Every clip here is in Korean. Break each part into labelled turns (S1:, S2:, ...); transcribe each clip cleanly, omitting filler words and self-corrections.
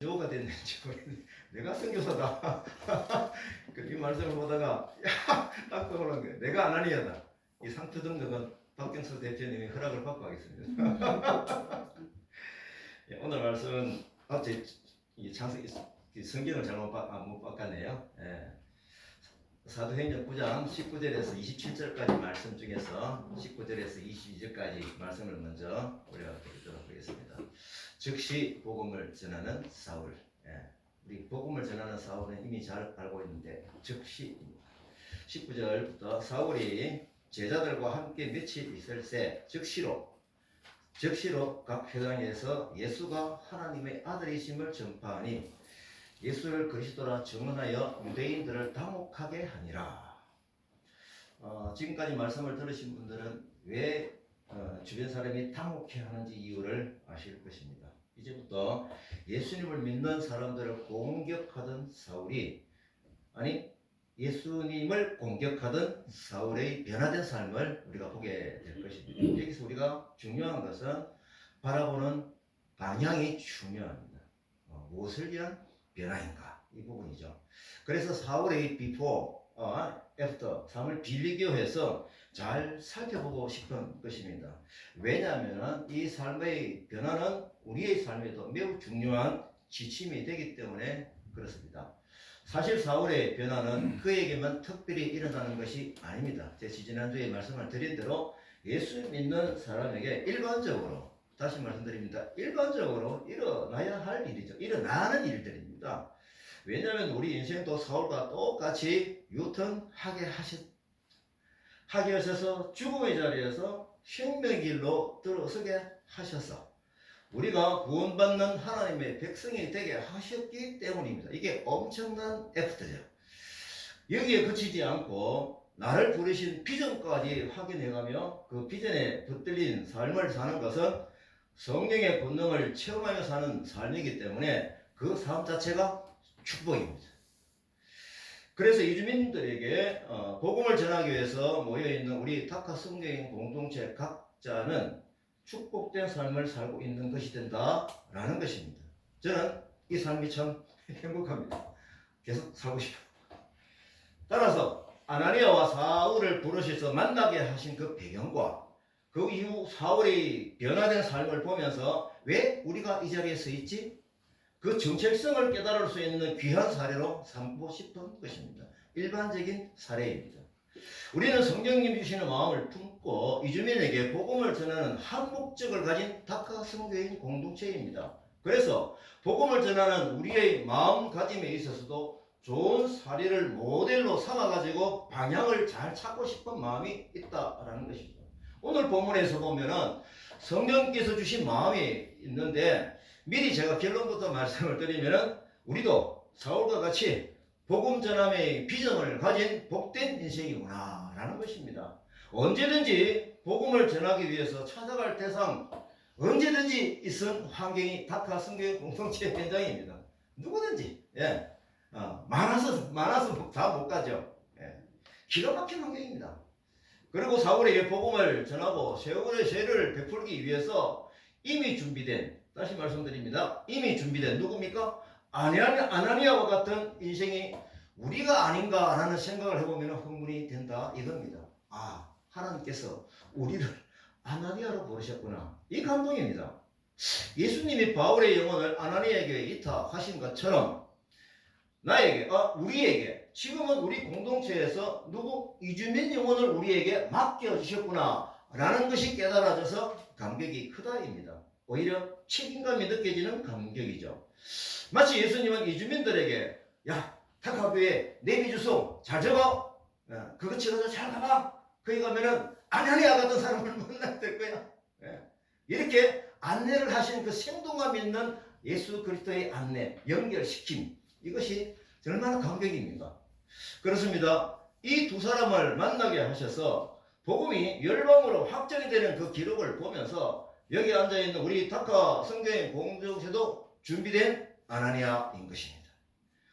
S1: 교가 됐는지 모르겠는데 내가 선교사다. 이 말씀을 보다가 딱 떠오르는 거예요. 내가 아나니아다. 이 상표 등록은 박경수 대표님이 허락을 받고 하겠습니다. 오늘 말씀은 어째 성경을 잘못 못 바꿨네요. 사도행전 9장 19절에서 27절까지 말씀 중에서 19절에서 22절까지 말씀을 먼저 우리가 드리도록 하겠습니다. 즉시 복음을 전하는 사울. 우리 복음을 전하는 사울은 이미 잘 알고 있는데 즉시 19절부터 사울이 제자들과 함께 며칠 있을 새 즉시로 각 회당에서 예수가 하나님의 아들이심을 전파하니 예수를 그리스도라 증언하여 유대인들을 당혹하게 하니라. 지금까지 말씀을 들으신 분들은 왜 주변 사람이 당혹해 하는지 이유를 아실 것입니다. 이제부터 예수님을 믿는 사람들을 공격하던 사울이 예수님을 공격하던 사울의 변화된 삶을 우리가 보게 될 것입니다. 여기서 우리가 중요한 것은 바라보는 방향이 중요합니다. 무엇을 위한 변화인가 이 부분이죠. 그래서 사울의 before, after 삶을 비교해서 잘 살펴보고 싶은 것입니다. 왜냐하면 이 삶의 변화는 우리의 삶에도 매우 중요한 지침이 되기 때문에 그렇습니다. 사실 사울의 변화는 그에게만 특별히 일어나는 것이 아닙니다. 제가 지난주에 말씀을 드린 대로 예수 믿는 사람에게 일반적으로, 다시 말씀드립니다. 일반적으로 일어나야 할 일이죠. 일어나는 일들입니다. 왜냐하면 우리 인생도 사울과 똑같이 유턴하게 하셔서 죽음의 자리에서 생명의 길로 들어서게 하셔서 우리가 구원받는 하나님의 백성이 되게 하셨기 때문입니다. 이게 엄청난 애프터죠. 여기에 그치지 않고 나를 부르신 비전까지 확인해가며 그 비전에 붙들린 삶을 사는 것은 성령의 권능을 체험하며 사는 삶이기 때문에 그 삶 자체가 축복입니다. 그래서 이주민들에게 복음을 전하기 위해서 모여있는 우리 다카 성경인 공동체 각자는 축복된 삶을 살고 있는 것이 된다라는 것입니다. 저는 이 삶이 참 행복합니다. 계속 살고 싶어요. 따라서 아나니아와 사울을 부르셔서 만나게 하신 그 배경과 그 이후 사울의 변화된 삶을 보면서 왜 우리가 이 자리에 서 있지? 그 정체성을 깨달을 수 있는 귀한 사례로 삼고 싶은 것입니다. 일반적인 사례입니다. 우리는 성령님 주시는 마음을 품고 이주민에게 복음을 전하는 한 목적을 가진 다카 성교인 공동체입니다. 그래서 복음을 전하는 우리의 마음가짐에 있어서도 좋은 사례를 모델로 삼아가지고 방향을 잘 찾고 싶은 마음이 있다라는 것입니다. 오늘 본문에서 보면은 성령께서 주신 마음이 있는데 미리 제가 결론부터 말씀을 드리면은 우리도 사울과 같이 복음 전함의 비전을 가진 복된 인생이구나 라는 것입니다. 언제든지 복음을 전하기 위해서 찾아갈 대상 언제든지 있은 환경이 다카 성교 공동체 현장입니다. 누구든지 많아서 다 못 가죠. 기가 막힌 환경입니다. 그리고 사울에게 복음을 전하고 세월의 죄를 베풀기 위해서 이미 준비된, 다시 말씀드립니다. 이미 준비된 누굽니까? 아나니아와 같은 인생이 우리가 아닌가라는 생각을 해보면 흥분이 된다 이겁니다. 하나님께서 우리를 아나니아로 부르셨구나. 이 감동입니다. 예수님이 바울의 영혼을 아나니아에게 이탁하신 것처럼 우리에게 지금은 우리 공동체에서 이주민 영혼을 우리에게 맡겨주셨구나 라는 것이 깨달아져서 감격이 크다입니다. 오히려 책임감이 느껴지는 감격이죠. 마치 예수님은 이주민들에게 다카교회 내비 주소 잘 적어, 그거 찍어서 잘 가봐, 거기 가면은 아나니아 같은 사람을 만나게 될 거야, 이렇게 안내를 하신 그 생동감 있는 예수 그리스도의 안내, 연결시킴, 이것이 얼마나 감격입니까? 그렇습니다. 이 두 사람을 만나게 하셔서 복음이 열방으로 확정이 되는 그 기록을 보면서 여기 앉아있는 우리 다카 성교인 공동체도 준비된 아나니아인 것입니다.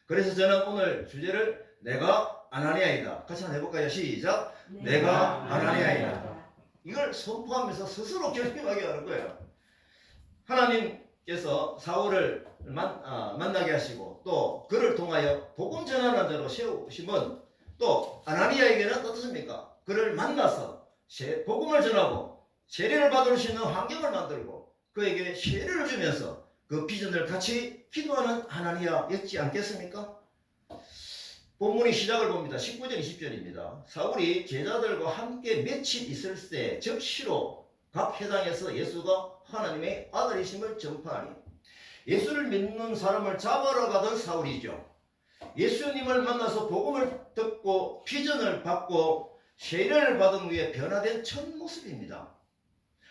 S1: 그래서 저는 오늘 주제를 내가 아나니아이다. 같이 한번 해볼까요? 시작. 내가 아나니아이다. 이걸 선포하면서 스스로 결심하게 하는 거예요. 하나님 하나님께서 사울을 만나게 하시고 또 그를 통하여 복음 전하는 자로 세우심은 또 아나니아에게는 어떻습니까? 그를 만나서 복음을 전하고 세례를 받을 수 있는 환경을 만들고 그에게 세례를 주면서 그 비전을 같이 기도하는 아나니아였지 않겠습니까? 본문의 시작을 봅니다. 19절 20절입니다. 사울이 제자들과 함께 며칠 있을 때 적시로 각 회당에서 예수가 하나님의 아들이심을 전파하니 예수를 믿는 사람을 잡아러 가던 사울이죠. 예수님을 만나서 복음을 듣고 비전을 받고 세례를 받은 후에 변화된 첫 모습입니다.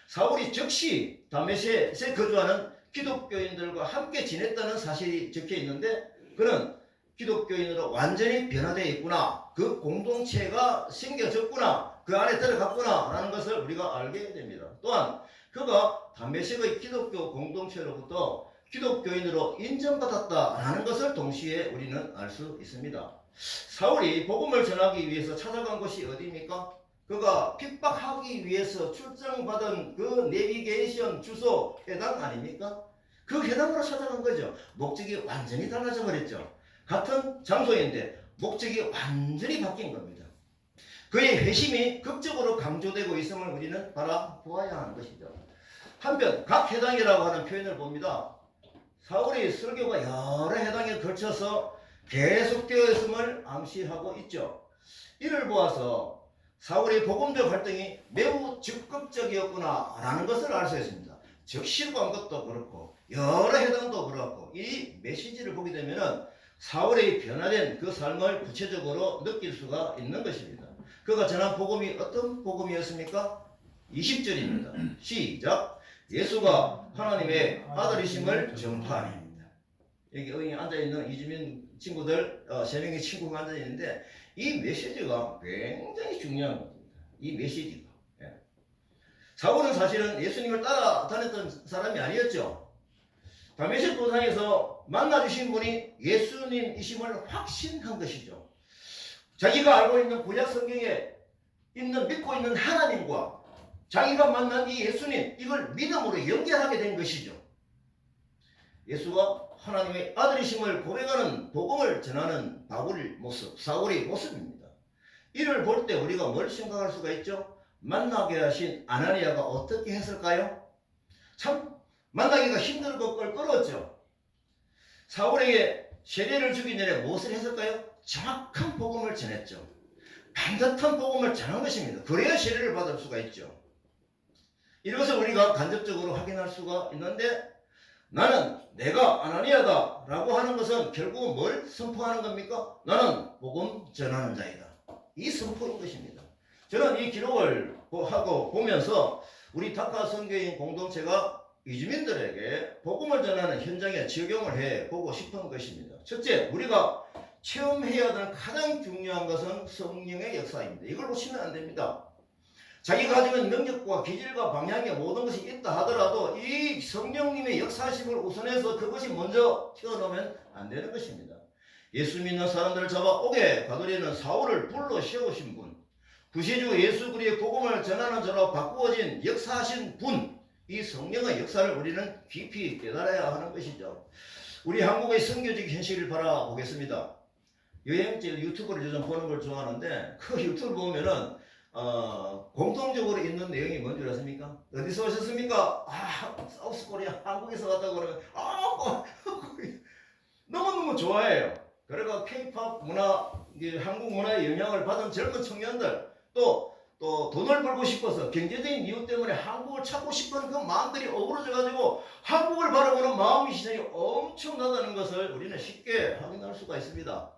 S1: 사울이 즉시 다메섹에 거주하는 기독교인들과 함께 지냈다는 사실이 적혀 있는데 그는 기독교인으로 완전히 변화되어 있구나. 그 공동체가 생겨졌구나. 그 안에 들어갔구나. 라는 것을 우리가 알게 됩니다. 또한 그가 다메섹의 기독교 공동체로부터 기독교인으로 인정받았다라는 것을 동시에 우리는 알 수 있습니다. 사울이 복음을 전하기 위해서 찾아간 곳이 어디입니까? 그가 핍박하기 위해서 출정받은 그 내비게이션 주소 회당 아닙니까? 그 회당으로 찾아간 거죠. 목적이 완전히 달라져 버렸죠. 같은 장소인데 목적이 완전히 바뀐 겁니다. 그의 회심이 극적으로 강조되고 있음을 우리는 바라보아야 하는 것이죠. 한편 각 회당이라고 하는 표현을 봅니다. 사울의 설교가 여러 회당에 걸쳐서 계속되어 있음을 암시하고 있죠. 이를 보아서 사울의 복음적 활동이 매우 적극적이었구나 라는 것을 알 수 있습니다. 적시로 간 것도 그렇고 여러 회당도 그렇고 이 메시지를 보게 되면 사울의 변화된 그 삶을 구체적으로 느낄 수가 있는 것입니다. 그가 전한 복음이 어떤 복음이었습니까? 20절입니다. 시작. 예수가 하나님의 아들이심을 전파하니입니다. 여기 앉아있는 이주민 친구들 3명의 친구가 앉아있는데 이 메시지가 굉장히 중요한 겁니다. 이 메시지가. 사울은 사실은 예수님을 따라다녔던 사람이 아니었죠. 다메섹 도상에서 만나주신 분이 예수님이심을 확신한 것이죠. 자기가 알고 있는 구약 성경에 믿고 있는 하나님과 자기가 만난 이 예수님, 이걸 믿음으로 연결하게 된 것이죠. 예수가 하나님의 아들이심을 고백하는 복음을 전하는 바울의 모습, 사울의 모습입니다. 이를 볼 때 우리가 뭘 생각할 수가 있죠? 만나게 하신 아나니아가 어떻게 했을까요? 참 만나기가 힘들고 껄끄러웠죠. 사울에게 세례를 주기 전에 무엇을 했을까요? 정확한 복음을 전했죠. 반듯한 복음을 전한 것입니다. 그래야 세례를 받을 수가 있죠. 이것을 우리가 간접적으로 확인할 수가 있는데 나는 내가 아나니아다 라고 하는 것은 결국 뭘 선포하는 겁니까? 나는 복음 전하는 자이다. 이 선포인 것입니다. 저는 이 기록을 하고 보면서 우리 다카 선교인 공동체가 이주민들에게 복음을 전하는 현장에 적용을 해보고 싶은 것입니다. 첫째, 우리가 체험해야 되는 가장 중요한 것은 성령의 역사입니다. 이걸 놓치면 안 됩니다. 자기가 가지고 있는 능력과 기질과 방향에 모든 것이 있다 하더라도 이 성령님의 역사심을 우선해서 그것이 먼저 튀어나오면 안 되는 것입니다. 예수 믿는 사람들을 잡아 옥에 가두리는 사울을 불러 세우신 분, 구세주 예수 그리스도의 복음을 전하는 자로 바꾸어진 역사하신 분, 이 성령의 역사를 우리는 깊이 깨달아야 하는 것이죠. 우리 한국의 선교적 현실을 바라보겠습니다. 여행지 유튜브를 요즘 보는 걸 좋아하는데 그 유튜브 보면은 공통적으로 있는 내용이 뭔지 아십니까? 어디서 오셨습니까? 사우스 코리아 한국에서 왔다고 그러면 너무너무 좋아해요. 그래가 K-팝 문화, 한국 문화의 영향을 받은 젊은 청년들 또 돈을 벌고 싶어서 경제적인 이유 때문에 한국을 찾고 싶은 그 마음들이 어우러져 가지고 한국을 바라보는 마음의 시선이 엄청나다는 것을 우리는 쉽게 확인할 수가 있습니다.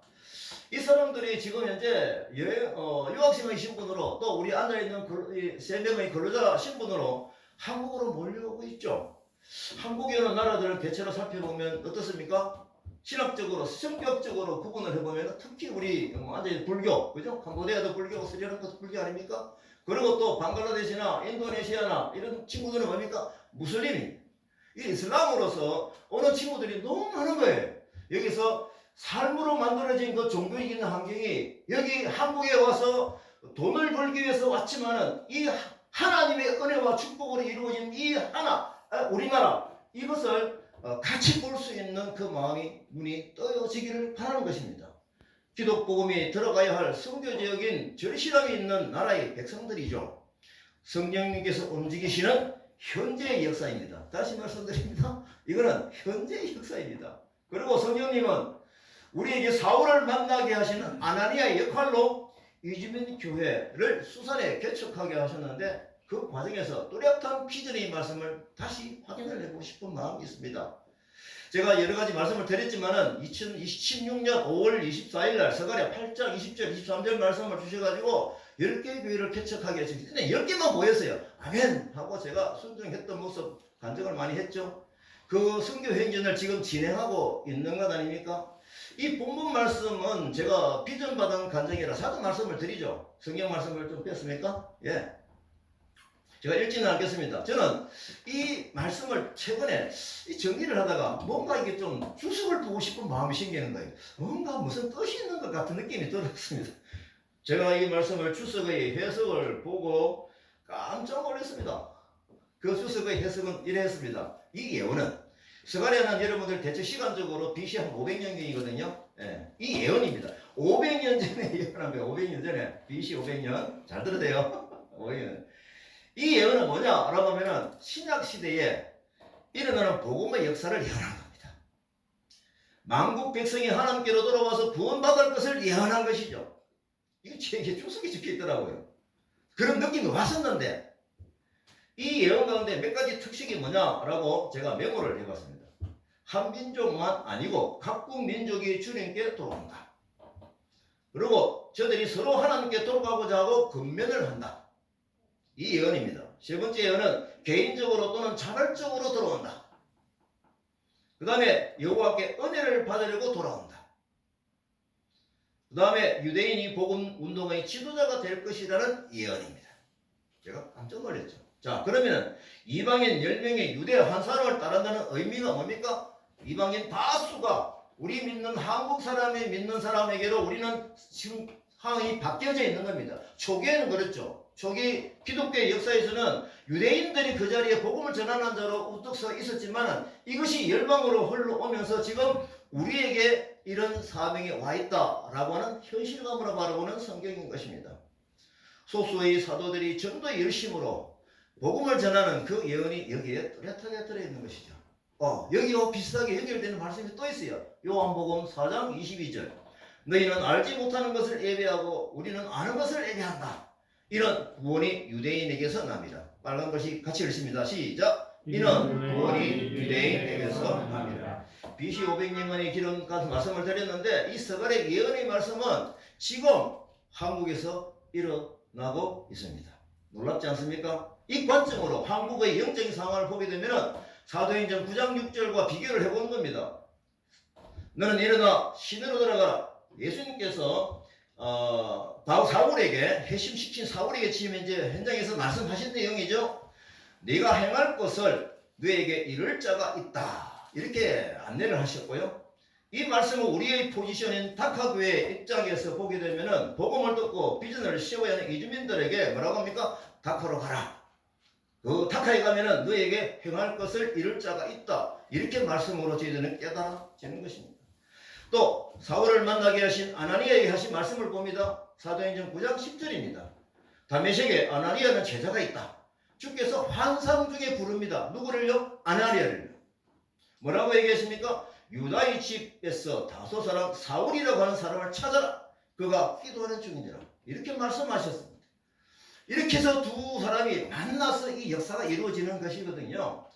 S1: 이 사람들이 지금 현재 유학생의 신분으로 또 우리 앉아있는 3명의 근로자 신분으로 한국으로 몰려오고 있죠. 한국에 오는 나라들을 대체로 살펴보면 어떻습니까? 신학적으로, 성격적으로 구분을 해보면 특히 우리 앉아있는 불교, 그죠? 캄보디아도 불교, 스리랑카도 불교 아닙니까? 그리고 또 방글라데시나 인도네시아나 이런 친구들은 뭡니까? 무슬림입니다. 이 이슬람으로서 오는 친구들이 너무 많은 거예요. 여기서 삶으로 만들어진 그 종교적인 환경이 여기 한국에 와서 돈을 벌기 위해서 왔지만은 이 하나님의 은혜와 축복으로 이루어진 이 우리나라 이것을 같이 볼 수 있는 그 마음이 문이 떠여지기를 바라는 것입니다. 기독복음이 들어가야 할 선교적인 절실함이 있는 나라의 백성들이죠. 성령님께서 움직이시는 현재의 역사입니다. 다시 말씀드립니다. 이거는 현재의 역사입니다. 그리고 성령님은 우리에게 사울을 만나게 하시는 아나니아의 역할로 이주민 교회를 수산에 개척하게 하셨는데 그 과정에서 뚜렷한 비전의 말씀을 다시 확인을 해보고 싶은 마음이 있습니다. 제가 여러 가지 말씀을 드렸지만은 2016년 5월 24일 날 서가랴 8장 20절 23절 말씀을 주셔가지고 10개의 교회를 개척하게 하셨습니다. 10개만 모였어요. 아멘 하고 제가 순종했던 모습 간증을 많이 했죠. 그 선교 행전을 지금 진행하고 있는 것 아닙니까? 이 본문 말씀은 제가 비전 받은 간증이라 자주 말씀을 드리죠. 성경 말씀을 좀 뺐습니까? 예. 제가 읽지는 않겠습니다. 저는 이 말씀을 최근에 정리를 하다가 뭔가 이게 좀 주석을 보고 싶은 마음이 생기는 거예요. 뭔가 무슨 뜻이 있는 것 같은 느낌이 들었습니다. 제가 이 말씀을 주석의 해석을 보고 깜짝 놀랐습니다. 그 주석의 해석은 이랬습니다. 이 예언은 스가랴는 여러분들 대체 시간적으로 BC 한 500년경이거든요. 예, 이 예언입니다. 500년 전에 예언합니다. 500년 전에 BC 500년 잘 들어야 돼요. 500년. 이 예언은 뭐냐라고 하면은 신약 시대에 일어나는 복음의 역사를 예언한 겁니다. 만국 백성이 하나님께로 돌아와서 구원받을 것을 예언한 것이죠. 이게 제 주석이 적혀 있더라고요. 그런 느낌이 왔었는데 이 예언 가운데 몇 가지 특색이 뭐냐라고 제가 메모를 해봤습니다. 한 민족만 아니고 각국 민족이 주님께 돌아온다. 그리고 저들이 서로 하나님께 돌아가고자 하고 근면을 한다. 이 예언입니다. 세 번째 예언은 개인적으로 또는 자발적으로 돌아온다. 그 다음에 여호와께 은혜를 받으려고 돌아온다. 그 다음에 유대인이 복음 운동의 지도자가 될 것이라는 예언입니다. 제가 깜짝 놀랐죠. 자, 그러면 이방인 10명의 유대 한 사람을 따른다는 의미가 뭡니까? 이방인 다수가 우리 믿는 한국 사람이 믿는 사람에게로 우리는 지금 상황이 바뀌어져 있는 겁니다. 초기에는 그렇죠. 초기 기독교의 역사에서는 유대인들이 그 자리에 복음을 전하는 자로 우뚝 서 있었지만 이것이 열방으로 흘러오면서 지금 우리에게 이런 사명이 와 있다라고 하는 현실감으로 바라보는 성경인 것입니다. 소수의 사도들이 전도의 열심으로 복음을 전하는 그 예언이 여기에 뚜렷하게 들어있는 것이죠. 여기와 비슷하게 연결되는 말씀이 또 있어요. 요한복음 4장 22절. 너희는 알지 못하는 것을 예배하고 우리는 아는 것을 예배한다. 이런 구원이 유대인에게서 납니다. 빨간 것이 같이 읽습니다. 시작. 이는 구원이 유대인에게서 납니다. BC 500년간의 기름 같은 말씀을 드렸는데 이 서갈의 예언의 말씀은 지금 한국에서 일어나고 있습니다. 놀랍지 않습니까? 이 관점으로 한국의 영적인 상황을 보게 되면 사도행전 9장 6절과 비교를 해보는 겁니다. 너는 일어나 시내로 들어가라. 예수님께서 사울에게 회심시킨 사울에게 지금 이제 현장에서 말씀하신 내용이죠. 네가 행할 것을 너에게 이룰 자가 있다. 이렇게 안내를 하셨고요. 이 말씀은 우리의 포지션인 다카교회 입장에서 보게 되면은 복음을 듣고 비전을 세워야 하는 이주민들에게 뭐라고 합니까? 다카로 가라. 그 다카에 가면은 너에게 행할 것을 이룰 자가 있다. 이렇게 말씀으로 저희들은 깨달아지는 것입니다. 또 사울을 만나게 하신 아나니아에게 하신 말씀을 봅니다. 사도행전 9장 10절입니다. 다메섹에 아나니아는 제자가 있다. 주께서 환상 중에 부릅니다. 누구를요? 아나니아를요. 뭐라고 얘기했습니까? 유다의 집에서 다소 사람 사울이라고 하는 사람을 찾아라. 그가 기도하는 중이니라. 이렇게 말씀하셨습니다. 이렇게 해서 두 사람이 만나서 이 역사가 이루어지는 것이거든요.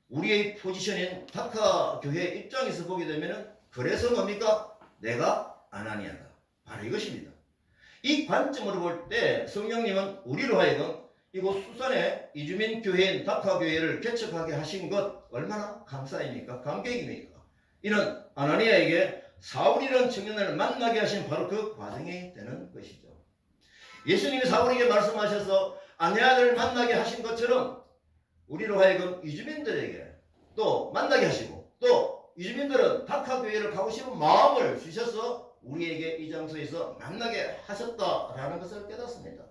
S1: 우리의 포지션인 다카 교회 입장에서 보게 되면은 그래서 뭡니까? 내가 아나니아다. 바로 이것입니다. 이 관점으로 볼 때 성령님은 우리로 하여금 이곳 수산의 이주민 교회인 다카 교회를 개척하게 하신 것 얼마나 감사입니까? 감격입니까? 이는 아나니아에게 사울이라는 청년을 만나게 하신 바로 그 과정이 되는 것이죠. 예수님이 사울에게 말씀하셔서 아내아들을 만나게 하신 것처럼 우리로 하여금 이주민들에게 또 만나게 하시고 또 이주민들은 다카 교회를 가고 싶은 마음을 주셔서 우리에게 이 장소에서 만나게 하셨다라는 것을 깨닫습니다.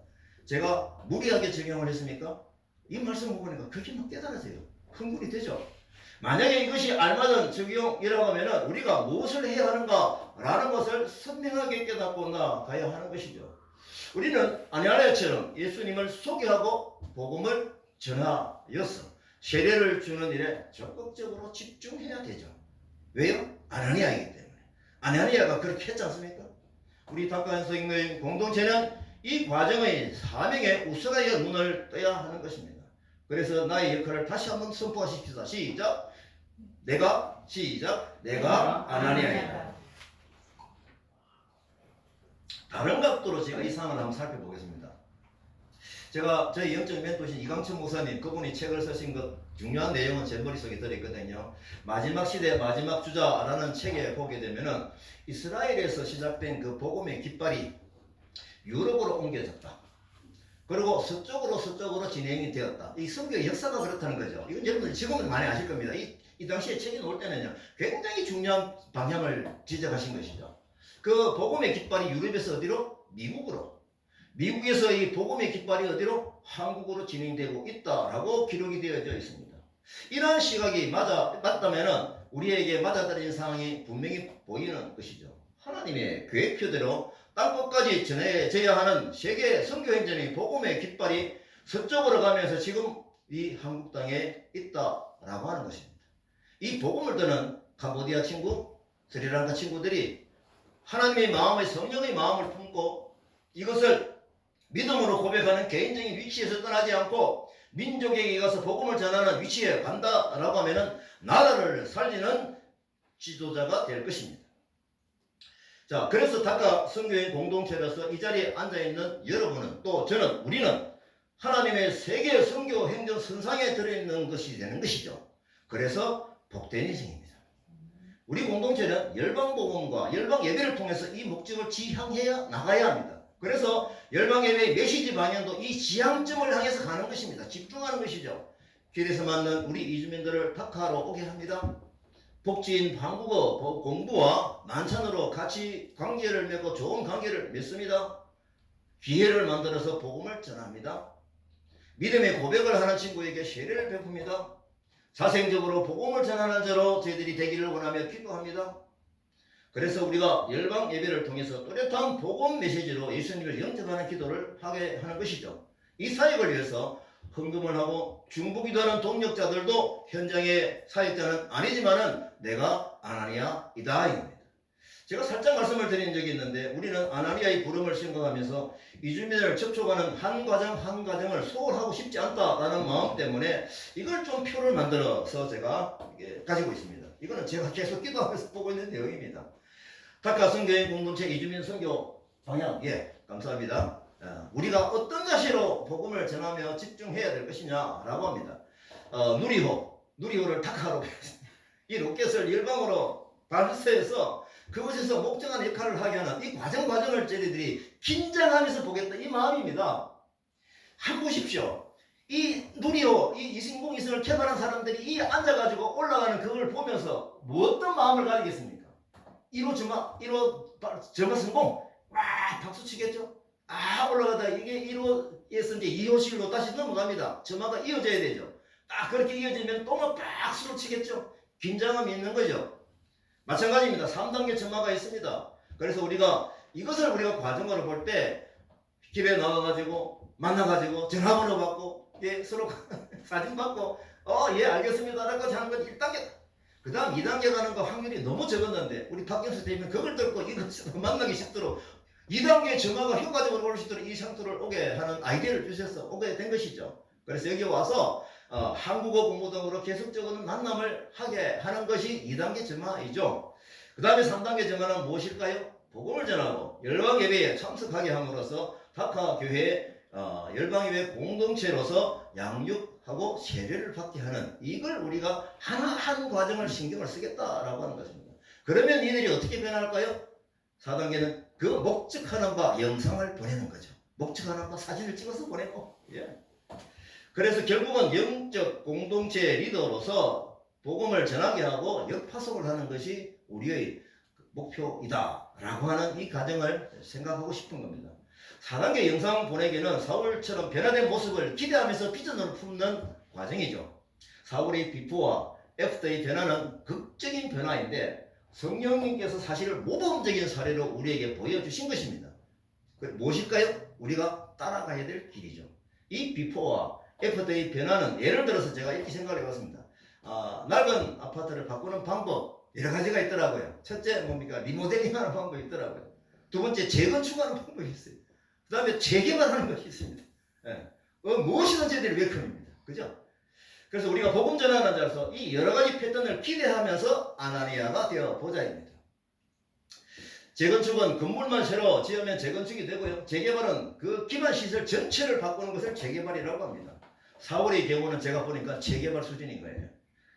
S1: 제가 무리하게 적용을 했습니까? 이 말씀을 보니까 그렇게 막 깨달아져요. 흥분이 되죠. 만약에 이것이 알맞은 적용이라고 하면은 우리가 무엇을 해야 하는가라는 것을 선명하게 깨닫고 나가야 하는 것이죠. 우리는 아나니아처럼 예수님을 소개하고 복음을 전하여서 세례를 주는 일에 적극적으로 집중해야 되죠. 왜요? 아나니아이기 때문에. 아나니아가 그렇게 했지 않습니까? 우리 닭가현성의 공동체는 이 과정의 사명에 우선하여 눈을 떠야 하는 것입니다. 그래서 나의 역할을 다시 한번 선포하십시다. 시작. 내가 아나니아이다. 다른 각도로 제가 이 상황을 한번 살펴보겠습니다. 제가 저희 영적 멘토신 이강천 목사님, 그분이 책을 쓰신 것 중요한 내용은 제 머릿속에 들어있거든요. 마지막 시대 마지막 주자라는 책에 보게 되면은 이스라엘에서 시작된 그 복음의 깃발이 유럽으로 옮겨졌다. 그리고 서쪽으로 진행이 되었다. 이 성경의 역사가 그렇다는 거죠. 이건 여러분들 지금은 많이 아실 겁니다. 이 당시에 책이 나올 때는요, 굉장히 중요한 방향을 지적하신 것이죠. 그 복음의 깃발이 유럽에서 어디로? 미국으로. 미국에서 이 복음의 깃발이 어디로? 한국으로 진행되고 있다라고 기록이 되어져 있습니다. 이러한 시각이 맞다면은 우리에게 맞아떨어진 상황이 분명히 보이는 것이죠. 하나님의 계획표대로 땅끝까지 전해져야 하는 세계 선교행전의 복음의 깃발이 서쪽으로 가면서 지금 이 한국 땅에 있다라고 하는 것입니다. 이 복음을 듣는 캄보디아 친구, 스리랑카 친구들이 하나님의 마음의 성령의 마음을 품고 이것을 믿음으로 고백하는 개인적인 위치에서 떠나지 않고 민족에게 가서 복음을 전하는 위치에 간다라고 하면은 나라를 살리는 지도자가 될 것입니다. 자, 그래서 닭가 선교인 공동체로서 이 자리에 앉아있는 여러분은 또 저는 우리는 하나님의 세계 선교 행정 선상에 들어있는 것이 되는 것이죠. 그래서 복된 인생입니다. 우리 공동체는 열방복음과 열방예배를 통해서 이 목적을 지향해야 나가야 합니다. 그래서 열방예배의 메시지 방향도 이 지향점을 향해서 가는 것입니다. 집중하는 것이죠. 길에서 만난 우리 이주민들을 닭하러 오게 합니다. 복지인 한국어 공부와 만찬으로 같이 관계를 맺고 좋은 관계를 맺습니다. 기회를 만들어서 복음을 전합니다. 믿음의 고백을 하는 친구에게 세례를 베풉니다. 자생적으로 복음을 전하는 자로 저희들이 되기를 원하며 기도합니다. 그래서 우리가 열방 예배를 통해서 또렷한 복음 메시지로 예수님을 영접하는 기도를 하게 하는 것이죠. 이 사역을 위해서 헌금을 하고 중보기도하는 동력자들도 현장의 사역자는 아니지만은 내가 아나니아이다 입니다. 제가 살짝 말씀을 드린 적이 있는데 우리는 아나니아의 부름을 생각하면서 이주민을 접촉하는 한 과정을 소홀하고 싶지 않다라는 마음 때문에 이걸 좀 표를 만들어서 제가 가지고 있습니다. 이거는 제가 계속 기도하면서 보고 있는 내용입니다. 닭가 선교인 공동체 이주민 선교 방향, 감사합니다. 우리가 어떤 자세로 복음을 전하며 집중해야 될 것이냐라고 합니다. 누리호를 닭하로 이 로켓을 열방으로 발사해서 그곳에서 목적한 역할을 하게 하는 이 과정을 저희들이 긴장하면서 보겠다 이 마음입니다. 한번 보십시오. 이 누리호, 이 이승공 이승을 개발한 사람들이 이 앉아가지고 올라가는 그걸 보면서 뭐 어떤 마음을 가지겠습니까? 1호 점화 성공, 와 박수 치겠죠? 올라가다 이게 1호에서 이제 2호실로 다시 넘어갑니다. 점화가 이어져야 되죠. 딱 그렇게 이어지면 또 박수로 치겠죠? 긴장감이 있는 거죠. 마찬가지입니다. 3단계 점화가 있습니다. 그래서 이것을 우리가 과정으로 볼 때 길에 나가가지고 만나가지고 전화번호 받고 서로 사진 받고 알겠습니다 라고 하는 건 1단계. 그 다음 2단계 가는 거 확률이 너무 적었는데 우리 박경수 대표는 그걸 듣고 이것을 만나기 쉽도록 2단계 점화가 효과적으로 올 수 있도록 이 상태를 오게 하는 아이디어를 주셔서 오게 된 것이죠. 그래서 여기 와서 한국어 공부 등으로 계속적으로 만남을 하게 하는 것이 2단계 점화이죠. 그 다음에 3단계 점화는 무엇일까요? 복음을 전하고 열방예배에 참석하게 함으로써 닭하 교회 열방예배 공동체로서 양육하고 세례를 받게 하는 이걸 우리가 한 과정을 신경을 쓰겠다라고 하는 것입니다. 그러면 이들이 어떻게 변할까요? 4단계는 그 목적하는 바 영상을 보내는 거죠. 목적하는 바 사진을 찍어서 보내고 그래서 결국은 영적 공동체 리더로서 복음을 전하게 하고 역파송을 하는 것이 우리의 목표이다 라고 하는 이 과정을 생각하고 싶은 겁니다. 4단계 영상 보내기는 사울처럼 변화된 모습을 기대하면서 비전으로 품는 과정이죠. 사울의 비포와 애프터의 변화는 극적인 변화인데 성령님께서 사실을 모범적인 사례로 우리에게 보여주신 것입니다. 무엇일까요? 우리가 따라가야 될 길이죠. 이 비포와 애프터의 변화는 예를 들어서 제가 이렇게 생각을 해봤습니다. 낡은 아파트를 바꾸는 방법 여러 가지가 있더라고요. 첫째 뭡니까? 리모델링하는 방법이 있더라고요. 두 번째 재건축하는 방법이 있어요. 그 다음에 재개발하는 것이 있습니다. 예. 무엇이든 저희들이 웰컴입니다. 그죠? 그래서 우리가 복음 전하는 자로서 이 여러 가지 패턴을 기대하면서 아나니아가 되어 보자입니다. 재건축은 건물만 새로 지으면 재건축이 되고요. 재개발은 그 기반 시설 전체를 바꾸는 것을 재개발이라고 합니다. 사울의 경우는 제가 보니까 재개발 수준인 거예요.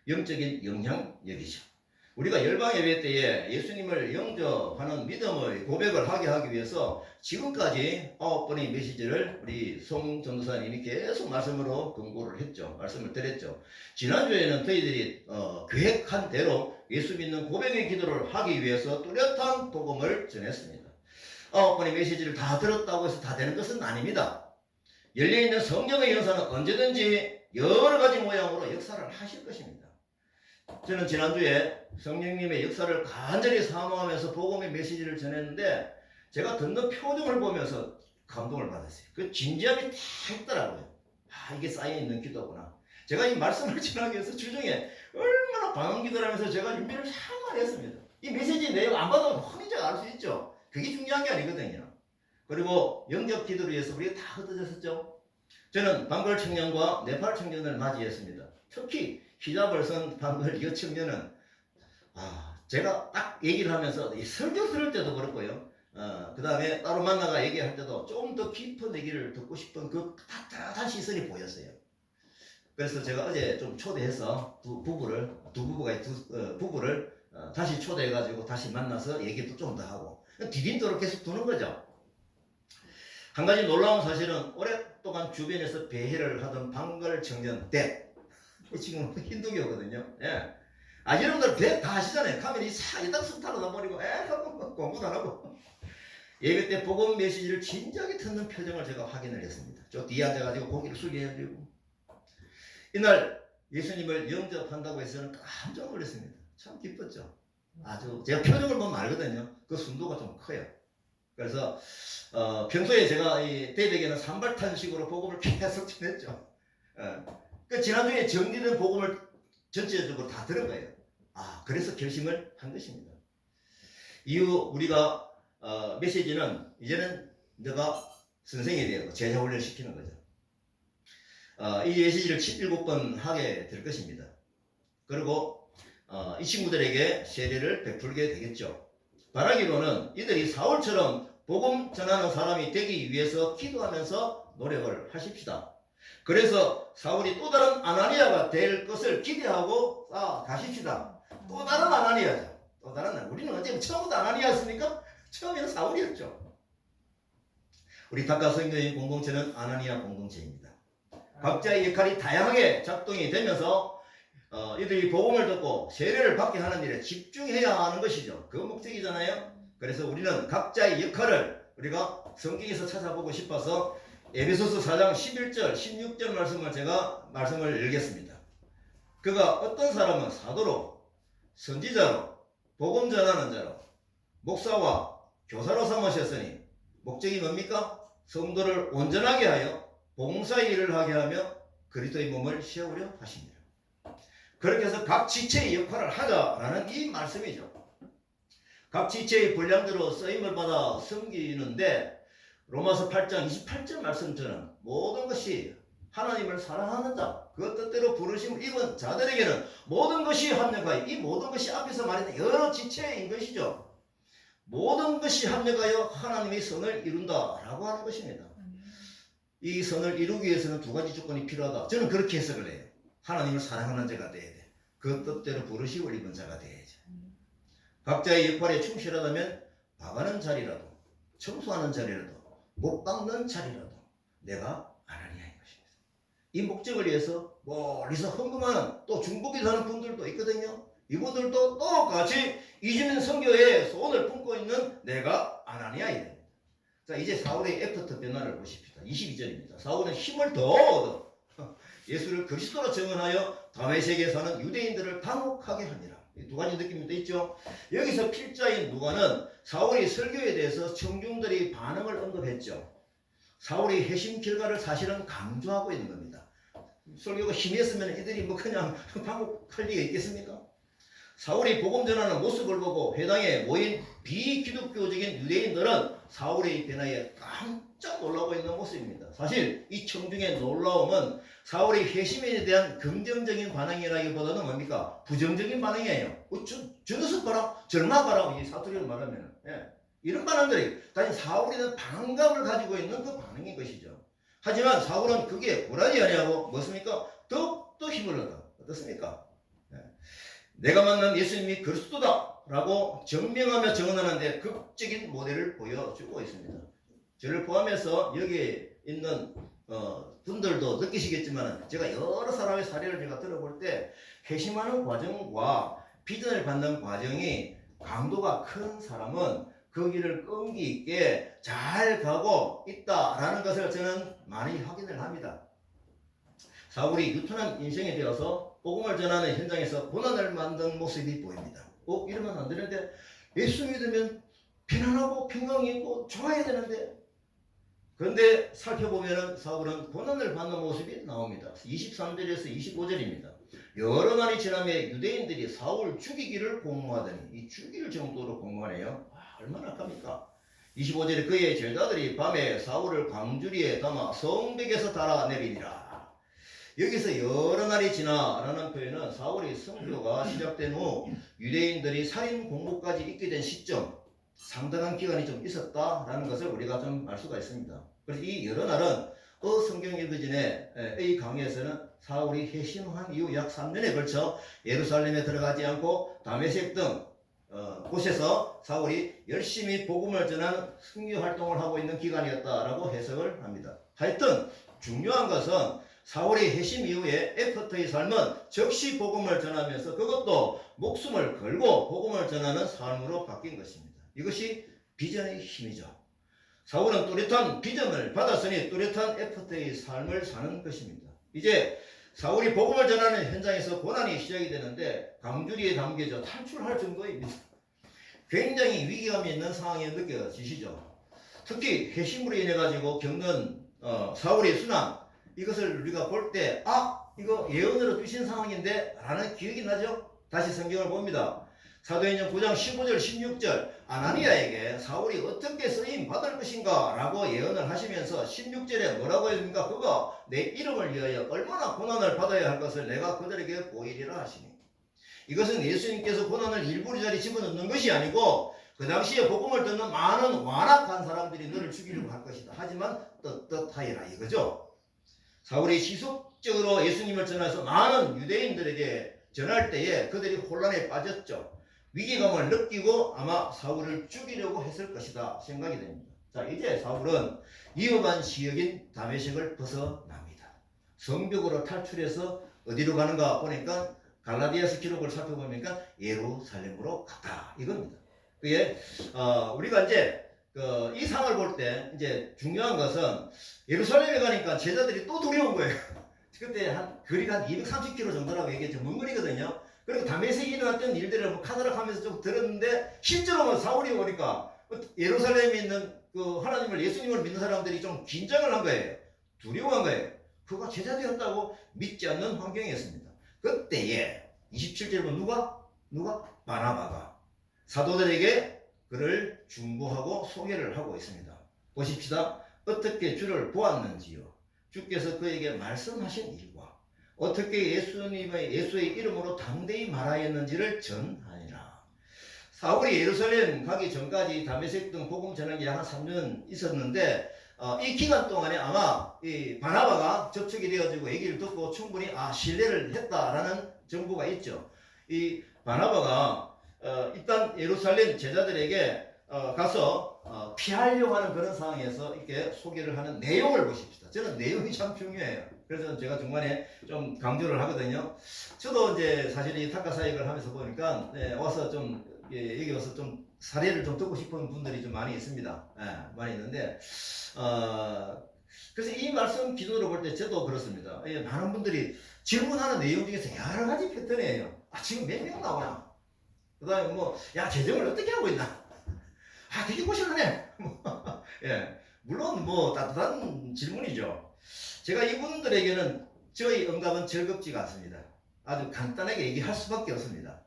S1: 영적인 영향력이죠. 우리가 열방예배 때에 예수님을 영접하는 믿음의 고백을 하게 하기 위해서 지금까지 9번의 메시지를 우리 송 전도사님이 계속 말씀으로 권고를 했죠. 말씀을 드렸죠. 지난주에는 저희들이 계획한 대로 예수 믿는 고백의 기도를 하기 위해서 뚜렷한 복음을 전했습니다. 9번의 메시지를 다 들었다고 해서 다 되는 것은 아닙니다. 열려있는 성령의 역사는 언제든지 여러 가지 모양으로 역사를 하실 것입니다. 저는 지난주에 성령님의 역사를 간절히 사모하면서 복음의 메시지를 전했는데 제가 듣는 표정을 보면서 감동을 받았어요. 그 진지함이 다 있더라고요. 이게 쌓여있는 기도구나. 제가 이 말씀을 전하기 위해서 주중에 얼마나 방언 기도를 하면서 제가 준비를 참 많이 했습니다. 이 메시지 내용 안 받으면 훤히 제가 알 수 있죠. 그게 중요한 게 아니거든요. 그리고 영접 기도를 위해서 우리가 다 흩어졌었죠. 저는 방글 청년과 네팔 청년을 맞이했습니다. 특히 히잡을 쓴 방글 여 청년은 제가 딱 얘기를 하면서 설교 들을 때도 그렇고요. 그 다음에 따로 만나가 얘기할 때도 좀 더 깊은 얘기를 듣고 싶은 그 따뜻한 시선이 보였어요. 그래서 제가 어제 좀 초대해서 두 부부를 다시 초대해가지고 다시 만나서 얘기도 좀 더 하고 디딤돌을 계속 두는 거죠. 한 가지 놀라운 사실은 오랫동안 주변에서 배회를 하던 방글 청년 댁 지금 힌두교거든요. 예. 여러분들 배 다 하시잖아요. 가면 이 이닥 타고 나버리고 공부도 안 하고 예배 때 복음 메시지를 진지하게 듣는 표정을 제가 확인을 했습니다. 저 뒤에 앉아가지고 고개를 숙여드리고 이날 예수님을 영접한다고 해서 저는 깜짝 놀랐습니다. 참 기뻤죠. 아주 제가 표정을 보면 알거든요. 그 순도가 좀 커요. 그래서 평소에 제가 이 대백에는 산발탄식으로 복음을 계속 전했죠. 그 지난주에 정리된 복음을 전체적으로 다 들은 거예요. 그래서 결심을 한 것입니다. 이후 우리가 메시지는 이제는 내가 선생이 되고 제자 훈련을 시키는 거죠. 이 메시지를 17번 하게 될 것입니다. 그리고 이 친구들에게 세례를 베풀게 되겠죠. 바라기로는 이들이 사울처럼 복음 전하는 사람이 되기 위해서 기도하면서 노력을 하십시다. 그래서 사울이 또 다른 아나니아가 될 것을 기대하고 가십시다. 또 다른 아나니아죠. 또 다른 우리는 어제 처음부터 아나니아였습니까? 처음에는 사울이었죠. 우리 각각 성도인 공동체는 아나니아 공동체입니다. 각자의 역할이 다양하게 작동이 되면서 이들이 복음을 듣고 세례를 받게 하는 일에 집중해야 하는 것이죠. 그 목적이잖아요. 그래서 우리는 각자의 역할을 우리가 성경에서 찾아보고 싶어서 에베소서 4장 11절 16절 말씀을 읽겠습니다. 그가 어떤 사람은 사도로 선지자로 복음 전하는 자로 목사와 교사로 삼으셨으니 목적이 뭡니까? 성도를 온전하게 하여 봉사의 일을 하게 하며 그리스도의 몸을 세우려 하십니다. 그렇게 해서 각 지체의 역할을 하자라는 이 말씀이죠. 각 지체의 분량대로 쓰임을 받아 섬기는데 로마서 8장 28절 말씀처럼 모든 것이 하나님을 사랑하는 자, 그 뜻대로 부르심을 입은 자들에게는 모든 것이 합력하여, 이 모든 것이 앞에서 말했던 여러 지체인 것이죠. 모든 것이 합력하여 하나님의 선을 이룬다라고 하는 것입니다. 이 선을 이루기 위해서는 두 가지 조건이 필요하다. 저는 그렇게 해석을 해요. 하나님을 사랑하는 자가 돼야 돼. 그 뜻대로 부르심을 입은 자가 돼야죠. 각자의 역할에 충실하다면 박하는 자리라도, 청소하는 자리라도, 못 닦는 자리라도 내가 아나니아인 것입니다. 이 목적을 위해서 멀리서 헌금하는 또 중국에 사는 분들도 있거든요. 이분들도 똑같이 이주민 선교에 소원을 품고 있는 내가 아나니아이 됩니다. 자, 이제 사울의 애프터 변화를 보십시다. 22절입니다. 사울은 힘을 더 얻어 예수를 그리스도로 증언하여 다메섹에 사는 유대인들을 당혹하게 하니라. 이 두 가지 느낌이 있죠. 여기서 필자인 누가는 사울이 설교에 대해서 청중들이 반응을 언급했죠. 사울이 회심 결과를 사실은 강조하고 있는 겁니다. 설교가 심했으면 이들이 뭐 그냥 당혹할 리가 있겠습니까? 사울이 복음 전하는 모습을 보고 회당에 모인 비기독교적인 유대인들은 사울의 변화에 깜짝 놀라고 있는 모습입니다. 사실 이 청중의 놀라움은 사울의 회심에 대한 긍정적인 반응이라기보다는 뭡니까? 부정적인 반응이에요. 저 녀석 봐라, 절마 봐라, 이 사투리를 말하면. 이런 반응들이 단지 사울이는 반감을 가지고 있는 그 반응인 것이죠. 하지만 사울은 그게 굴하지 아니하고 뭐습니까? 더욱더 힘을 얻어. 어떻습니까? 내가 만난 예수님이 그리스도다 라고 증명하며 증언하는데 극적인 모델을 보여주고 있습니다. 저를 포함해서 여기에 있는 분들도 느끼시겠지만 제가 여러 사람의 사례를 제가 들어볼 때 회심하는 과정과 비전을 받는 과정이 강도가 큰 사람은 그 길을 끈기 있게 잘 가고 있다라는 것을 저는 많이 확인을 합니다. 사울이 유턴한 인생에 되어서 복음을 전하는 현장에서 고난을 만든 모습이 보입니다. 이러면 안 되는데 예수 믿으면 편안하고 평강이 있고 좋아야 되는데 그런데 살펴보면 사울은 고난을 받는 모습이 나옵니다. 23절에서 25절입니다. 여러 날이 지나며 유대인들이 사울 죽이기를 공모하더니 이 죽일 정도로 공모하네요. 얼마나 악합니까? 25절에 그의 제자들이 밤에 사울을 광주리에 담아 성벽에서 달아내리니라. 여기서 여러 날이 지나라는 표현은 사울이 선교가 시작된 후 유대인들이 살인 공모까지 있게 된 시점 상당한 기간이 좀 있었다라는 것을 우리가 좀 알 수가 있습니다. 그래서 이 여러 날은 성경 읽기 전에 이 강의에서는 사울이 회심한 이후 약 3년에 걸쳐 예루살렘에 들어가지 않고 다메섹 등 곳에서 사울이 열심히 복음을 전하는 선교 활동을 하고 있는 기간이었다라고 해석을 합니다. 하여튼 중요한 것은 사울의 회심 이후에 에퍼트의 삶은 즉시 복음을 전하면서 그것도 목숨을 걸고 복음을 전하는 삶으로 바뀐 것입니다. 이것이 비전의 힘이죠. 사울은 뚜렷한 비전을 받았으니 뚜렷한 에퍼트의 삶을 사는 것입니다. 이제 사울이 복음을 전하는 현장에서 고난이 시작이 되는데 강주리에 담겨져 탈출할 정도입니다. 굉장히 위기감이 있는 상황이 느껴지시죠. 특히 회심으로 인해 가지고 겪는 사울의 순환 이것을 우리가 볼 때 이거 예언으로 주신 상황인데 라는 기억이 나죠. 다시 성경을 봅니다. 사도행전 9장 15절 16절 아나니아에게 사울이 어떻게 쓰임 받을 것인가 라고 예언을 하시면서 16절에 뭐라고 했습니까? 그가 내 이름을 위하여 얼마나 고난을 받아야 할 것을 내가 그들에게 보이리라 하시니 이것은 예수님께서 고난을 일부러자리 집어넣는 것이 아니고 그 당시에 복음을 듣는 많은 완악한 사람들이 너를 죽이려고 할 것이다. 하지만 떳떳하리라 이거죠. 사울이 지속적으로 예수님을 전해서 많은 유대인들에게 전할 때에 그들이 혼란에 빠졌죠. 위기감을 느끼고 아마 사울을 죽이려고 했을 것이다 생각이 됩니다. 자, 이제 사울은 위험한 지역인 다메섹을 벗어납니다. 성벽으로 탈출해서 어디로 가는가 보니까 갈라디아서 기록을 살펴보니까 예루살렘으로 갔다 이겁니다. 그게 우리가 이제 이 상을 볼 때 이제 중요한 것은 예루살렘에 가니까 제자들이 또 두려운 거예요. 그때 거리가 한 230km 정도라고 얘기했죠. 먼 거리거든요. 그리고 다메섹에 일어났던 일들을 뭐 카드락하면서 좀 들었는데 실제로 사울이 오니까 예루살렘에 있는 그 하나님을 예수님을 믿는 사람들이 좀 긴장을 한 거예요. 두려워한 거예요. 그가 제자되었다고 믿지 않는 환경이었습니다. 그때에 27절 보면 누가? 바나바가 사도들에게 그를 중보하고 소개를 하고 있습니다. 보십시다. 어떻게 주를 보았는지요. 주께서 그에게 말씀하신 일과 어떻게 예수의 이름으로 당대히 말하였는지를 전하니라. 사울이 예루살렘 가기 전까지 다메섹 등 복음 전하기 한 3년 있었는데 이 기간 동안에 아마 이 바나바가 접촉이 되어지고 얘기를 듣고 충분히 신뢰를 했다라는 정보가 있죠. 이 바나바가 일단 예루살렘 제자들에게 가서 피하려고 하는 그런 상황에서 이렇게 소개를 하는 내용을 보십시다. 저는 내용이 참 중요해요. 그래서 제가 중간에 좀 강조를 하거든요. 저도 이제 사실 이 타카 사역을 하면서 보니까 와서 좀 여기 와서 좀 사례를 좀 듣고 싶은 분들이 좀 많이 있습니다. 많이 있는데 그래서 이 말씀 기준으로 볼 때 저도 그렇습니다. 예, 많은 분들이 질문하는 내용 중에서 여러 가지 패턴이에요. 아, 지금 몇 명 나오나? 그 다음에 뭐, 야, 재정을 어떻게 하고 있나? 아, 되게 고생하네. 예, 물론 뭐 따뜻한 질문이죠. 제가 이분들에게는 저희 응답은 즐겁지가 않습니다. 아주 간단하게 얘기할 수밖에 없습니다.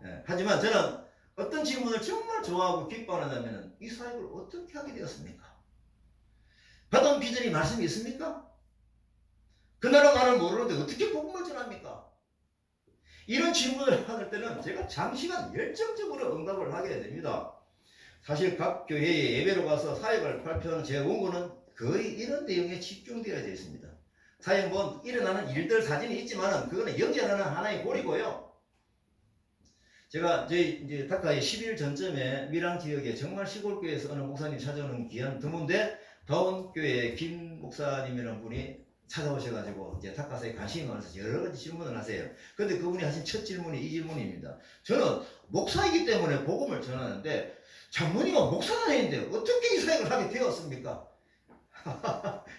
S1: 예, 하지만 저는 어떤 질문을 정말 좋아하고 기뻐하냐면 이 사역을 어떻게 하게 되었습니까? 받은 비전이 말씀이 있습니까? 그 나라 말을 모르는데 어떻게 복음을 전합니까? 이런 질문을 받을 때는 제가 장시간 열정적으로 응답을 하게 됩니다. 사실 각 교회에 예배로 가서 사역을 발표하는 제 원고는 거의 이런 내용에 집중되어 있습니다. 사역 뭐 일어나는 일들 사진이 있지만 그거는 연결하는 하나의 고리고요. 제가 저희 이제 다카의 10일 전쯤에 밀양 지역에 정말 시골 교회에서 어느 목사님 찾아오는 귀한 드문데 더운 교회의 김 목사님이라는 분이 찾아오셔가지고 이제 다카사에 관심이 많아서 여러 가지 질문을 하세요. 근데 그분이 하신 첫 질문이 이 질문입니다. 저는 목사이기 때문에 복음을 전하는데 장모님은 목사가 아닌데 어떻게 이 사역을 하게 되었습니까?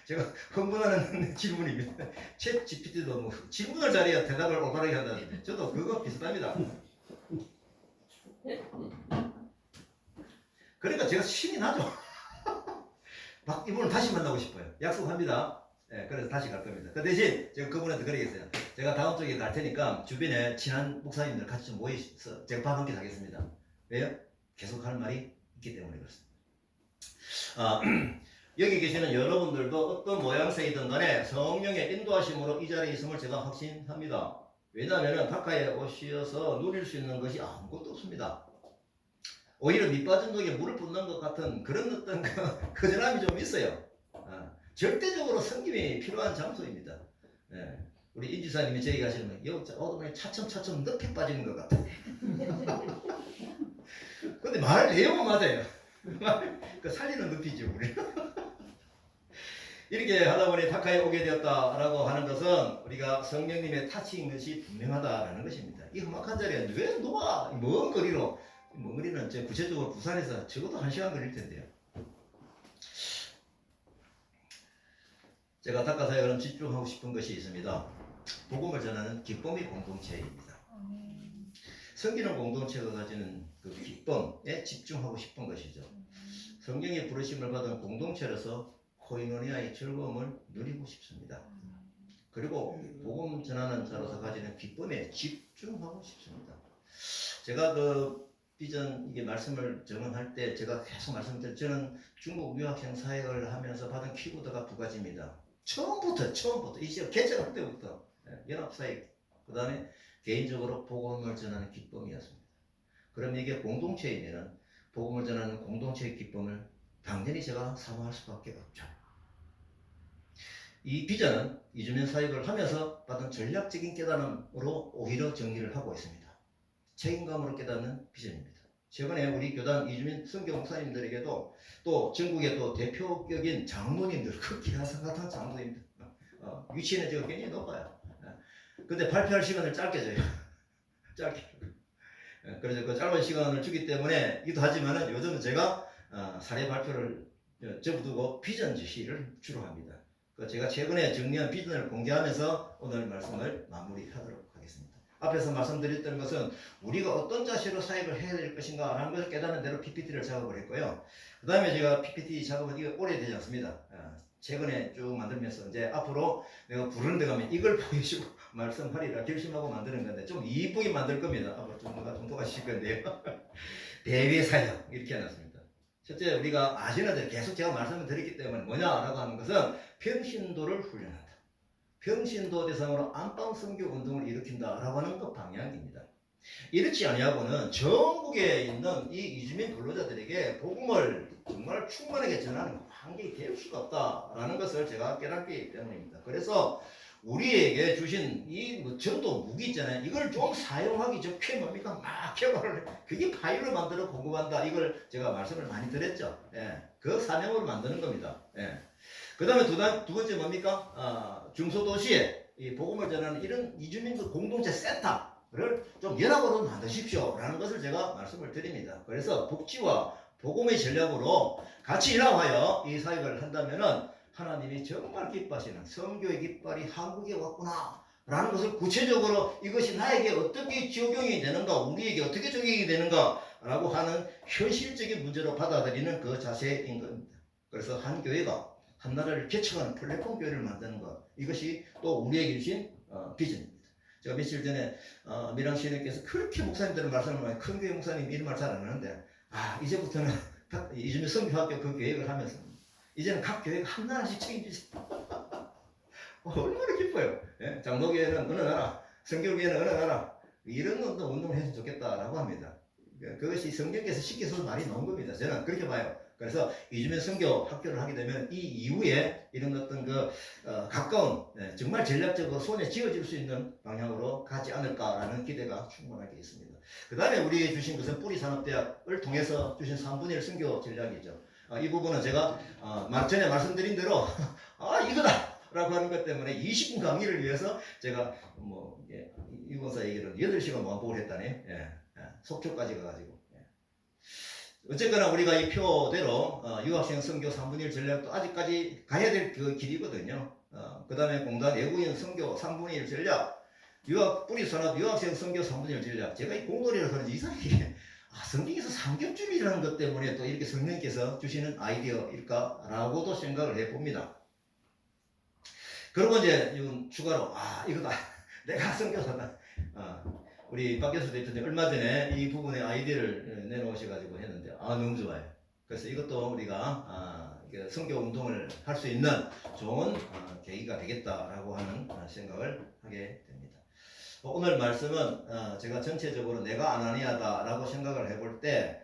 S1: 제가 흥분하는 질문입니다. 챗 GPT도 뭐 질문을 잘해야 대답을 올바르게 한다는데 저도 그거 비슷합니다. 그러니까 제가 신이 나죠. 이분을 다시 만나고 싶어요. 약속합니다. 네, 그래서 다시 갈 겁니다. 그 대신 제가 그분한테 그러겠어요. 제가 다음 주에 갈 테니까 주변에 친한 목사님들 같이 좀 모이서 제가 밥 한 끼 사겠습니다. 왜요? 계속 할 말이 있기 때문에 그렇습니다. 여기 계시는 여러분들도 어떤 모양새이든 간에 성령의 인도하심으로 이 자리에 있음을 제가 확신합니다. 왜냐하면 다카에 오셔서 누릴 수 있는 것이 아무것도 없습니다. 오히려 밑빠진 독에 물을 붓는 것 같은 그런 어떤 거절함이 좀 있어요. 절대적으로 섬김이 필요한 장소입니다. 예. 우리 인지사님이 저에게 하시는 거, 어둠에 차츰차츰 늪에 빠지는 것 같아. 근데 말 내용은 맞아요. 그 살리는 늪이지 우리. 이렇게 하다 보니 다카에 오게 되었다라고 하는 것은 우리가 성령님의 타치인 것이 분명하다라는 것입니다. 이 험악한 자리에 왜 누가 먼 거리로, 먼 거리는 구체적으로 부산에서 적어도 1시간 걸릴 텐데요. 제가 다카 사역을 집중하고 싶은 것이 있습니다. 복음을 전하는 기쁨의 공동체입니다. 섬기는 공동체가 가지는 그 기쁨에 집중하고 싶은 것이죠. 성령의 부르심을 받은 공동체로서 코이노니아의 즐거움을 누리고 싶습니다. 그리고 복음 전하는 자로서 가지는 기쁨에 집중하고 싶습니다. 제가 그 비전 이게 말씀을 정언할 때 제가 계속 말씀드린 저는 중국 유학생 사역을 하면서 받은 키보드가 두 가지입니다. 처음부터 이 시절 개척할 때부터 연합사역 그 다음에 개인적으로 복음을 전하는 기쁨이었습니다. 그럼 이게 공동체이면 복음을 전하는 공동체의 기쁨을 당연히 제가 사모할 수밖에 없죠. 이 비전은 이주민 사역을 하면서 받은 전략적인 깨달음으로 오히려 정리를 하고 있습니다. 책임감으로 깨닫는 비전입니다. 최근에 우리 교단 이주민 선교 목사님들에게도 또 전국의 또 대표격인 장로님들, 그 기가 같은 장로님들 위치는 지금 굉장히 높아요. 근데 발표할 시간을 짧게 줘요. 짧게. 그래서 그 짧은 시간을 주기 때문에 이기도 하지만은 요즘은 제가 사례 발표를 접어두고 비전 제시를 주로 합니다. 제가 최근에 정리한 비전을 공개하면서 오늘 말씀을 마무리하도록 하겠습니다. 앞에서 말씀드렸던 것은 우리가 어떤 자세로 사역을 해야 될 것인가 라는 것을 깨닫는 대로 PPT를 작업을 했고요. 그 다음에 제가 PPT 작업은 이거 오래되지 않습니다. 최근에 쭉 만들면서 이제 앞으로 내가 부르는 데 가면 이걸 보여주고 말씀하리라 결심하고 만드는 건데 좀 이쁘게 만들 겁니다. 앞으로 좀 도와주실 건데요. 대외 사역 이렇게 해놨습니다. 첫째 우리가 아시는 대로 계속 제가 말씀을 드렸기 때문에 뭐냐라고 하는 것은 평신도를 훈련한다. 평신도 대상으로 안방 선교 운동을 일으킨다라고 하는 그 방향입니다. 이렇지 아니하고는 전국에 있는 이 이주민 근로자들에게 복음을 정말 충만하게 전하는 환경이 될 수가 없다라는 것을 제가 깨닫기 때문입니다. 그래서 우리에게 주신 이 전도 무기 있잖아요. 이걸 좀 사용하기 좋게 뭡니까? 막 개발을 해. 그게 파일로 만들어 공급한다. 이걸 제가 말씀을 많이 드렸죠. 예. 그 사명으로 만드는 겁니다. 예. 그 다음에 두 번째 뭡니까? 중소도시에 이 복음을 전하는 이런 이주민들 공동체 센터를 좀 연합으로 만드십시오. 라는 것을 제가 말씀을 드립니다. 그래서 복지와 복음의 전략으로 같이 일하여 이 사역을 한다면은 하나님이 정말 기뻐하시는 성교의 깃발이 한국에 왔구나 라는 것을 구체적으로 이것이 나에게 어떻게 적용이 되는가, 우리에게 어떻게 적용이 되는가 라고 하는 현실적인 문제로 받아들이는 그 자세인 겁니다. 그래서 한 교회가 한 나라를 개척하는 플랫폼 교회를 만드는 것, 이것이 또 우리에게 주신 비전입니다. 제가 며칠 전에 미랑 시인님께서 그렇게 목사님들은 말씀을 많이, 큰 교회 목사님 이런 말 잘 안 하는데, 이제부터는 이주민 선교학교 그 계획을 하면서 이제는 각 교회가 한 나라씩 책임지세요. 얼마나 기뻐요. 예? 장로교회는 어느 나라, 성교교회는 어느 나라, 이런 운동을 했으면 좋겠다라고 합니다. 그것이 성경께서 쉽게 많이 나온 겁니다. 저는 그렇게 봐요. 그래서 이주민 선교 학교를 하게 되면 이 이후에 이런 어떤 가까운, 정말 전략적으로 손에 쥐어질 수 있는 방향으로 가지 않을까라는 기대가 충분하게 있습니다. 그 다음에 우리에게 주신 것은 뿌리산업대학을 통해서 주신 3분의 1 선교 전략이죠. 이 부분은 제가 전에 말씀드린 대로 이거다! 라고 하는 것 때문에 20분 강의를 위해서 제가 이 권사 얘기를 8시간 반복을 했다네. 속초까지 가가지고. 어쨌거나 우리가 이 표대로 유학생 선교 3분의 1 전략도 아직까지 가야 될 그 길이거든요. 그 다음에 공단 외국인 선교 3분의 1 전략, 뿌리산업 유학생 선교 3분의 1 전략. 제가 이 공돌이라서 그런지 이상하게 성경에서 삼겹줄이라는 것 때문에 또 이렇게 성령께서 주시는 아이디어일까라고도 생각을 해봅니다. 그리고 이제 추가로 이거다. 내가 선교사다. 우리 박 교수 대표님 얼마 전에 이 부분의 아이디어를 내놓으셔가지고 했는데 너무 좋아요. 그래서 이것도 우리가 선교 운동을 할 수 있는 좋은 계기가 되겠다라고 하는 생각을 하게 됩니다. 오늘 말씀은 제가 전체적으로 내가 아나니아다라고 생각을 해볼 때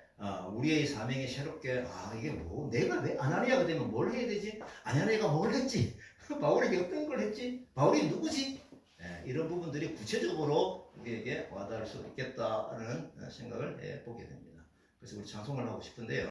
S1: 우리의 사명이 새롭게 이게 내가 왜 아나니아가 되면 뭘 해야 되지? 아나니아가 뭘 했지? 바울이 어떤 걸 했지? 바울이 누구지? 이런 부분들이 구체적으로 우리에게 와닿을 수 있겠다는 생각을 해보게 됩니다. 그래서 우리 찬송을 하고 싶은데요.